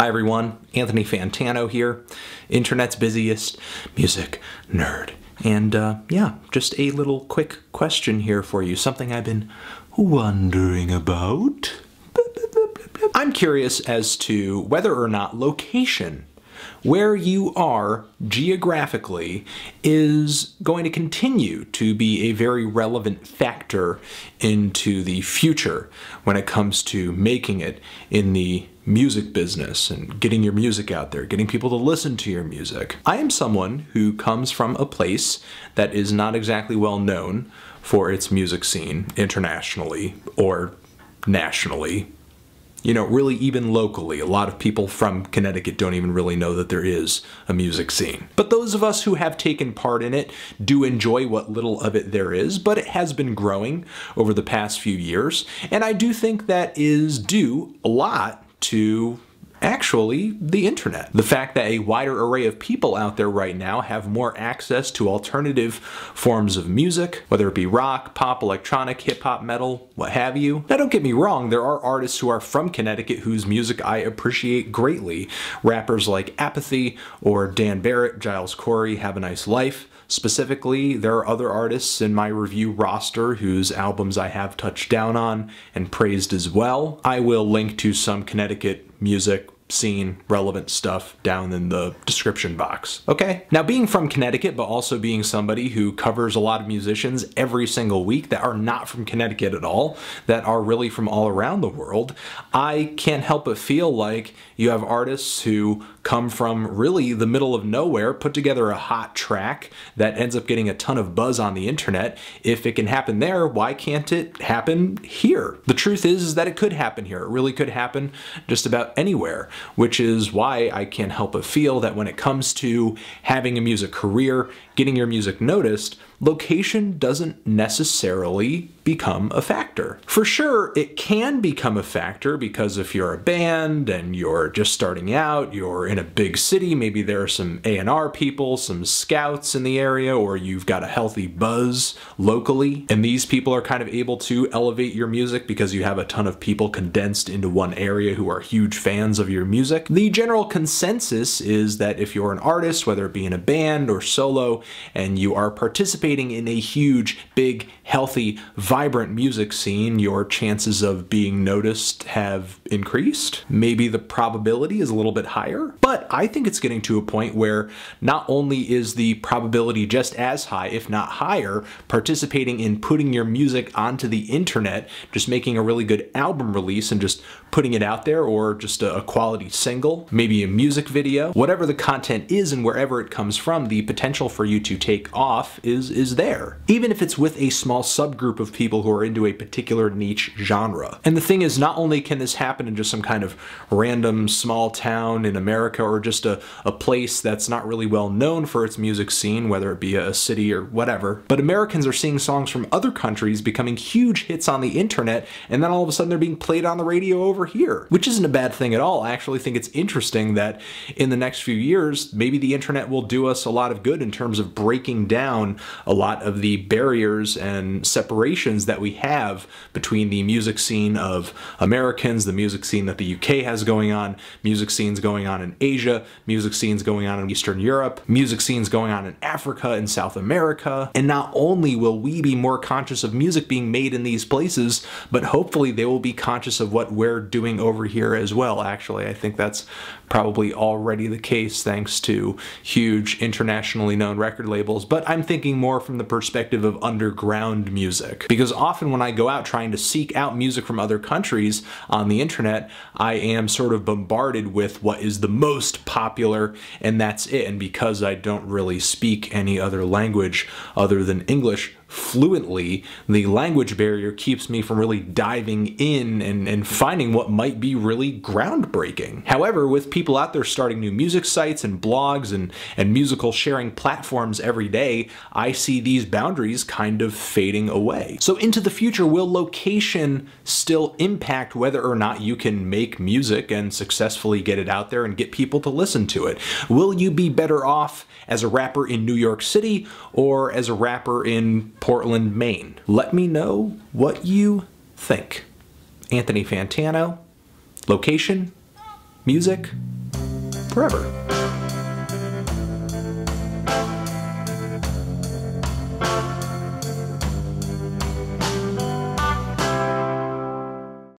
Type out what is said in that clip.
Hi everyone, Anthony Fantano here, internet's busiest music nerd. And yeah, just a little quick question here for you, something I've been wondering about. I'm curious as to whether or not location, where you are geographically, is going to continue to be a very relevant factor into the future when it comes to making it in the music business and getting your music out there, getting people to listen to your music. I am someone who comes from a place that is not exactly well known for its music scene internationally or nationally. You know, really even locally, a lot of people from Connecticut don't even really know that there is a music scene. But those of us who have taken part in it do enjoy what little of it there is, but it has been growing over the past few years, and I do think that is due a lot to actually the internet. The fact that a wider array of people out there right now have more access to alternative forms of music, whether it be rock, pop, electronic, hip-hop, metal, what have you. Now don't get me wrong, there are artists who are from Connecticut whose music I appreciate greatly. Rappers like Apathy or Dan Barrett, Giles Corey, Have a Nice Life. Specifically, there are other artists in my review roster whose albums I have touched down on and praised as well. I will link to some Connecticut music scene relevant stuff down in the description box. Okay? Now, being from Connecticut, but also being somebody who covers a lot of musicians every single week that are not from Connecticut at all, that are really from all around the world, I can't help but feel like you have artists who come from really the middle of nowhere, put together a hot track that ends up getting a ton of buzz on the internet. If it can happen there, why can't it happen here? The truth is that it could happen here. It really could happen just about anywhere, which is why I can't help but feel that when it comes to having a music career, getting your music noticed, location doesn't necessarily become a factor. For sure, it can become a factor because if you're a band and you're just starting out, you're in a big city, maybe there are some A&R people, some scouts in the area, or you've got a healthy buzz locally, and these people are kind of able to elevate your music because you have a ton of people condensed into one area who are huge fans of your music. The general consensus is that if you're an artist, whether it be in a band or solo, and you are participating in a huge, big, healthy, vibrant music scene, your chances of being noticed have increased. Maybe the probability is a little bit higher, but I think it's getting to a point where not only is the probability just as high, if not higher, participating in putting your music onto the internet, just making a really good album release and just putting it out there, or just a quality single, maybe a music video, whatever the content is and wherever it comes from, the potential for you to take off is there. Even if it's with a small subgroup of people who are into a particular niche genre. And the thing is, not only can this happen in just some kind of random small town in America or just a place that's not really well known for its music scene, whether it be a city or whatever, but Americans are seeing songs from other countries becoming huge hits on the internet, and then all of a sudden they're being played on the radio over here, which isn't a bad thing at all. I actually think it's interesting that in the next few years, maybe the internet will do us a lot of good in terms of breaking down a lot of the barriers and separations that we have between the music scene of Americans, the music scene that the UK has going on, music scenes going on in Asia, music scenes going on in Eastern Europe, music scenes going on in Africa and South America. And not only will we be more conscious of music being made in these places, but hopefully they will be conscious of what we're doing over here as well. Actually, I think that's probably already the case thanks to huge internationally known record labels, but I'm thinking more from the perspective of underground music. Because often when I go out trying to seek out music from other countries on the internet, I am sort of bombarded with what is the most popular, and that's it. And because I don't really speak any other language other than English fluently, the language barrier keeps me from really diving in and finding what might be really groundbreaking. However, with people out there starting new music sites and blogs and musical sharing platforms every day, I see these boundaries kind of fading away. So into the future, will location still impact whether or not you can make music and successfully get it out there and get people to listen to it? Will you be better off as a rapper in New York City or as a rapper in Portland, Maine? Let me know what you think. Anthony Fantano, location, music, forever.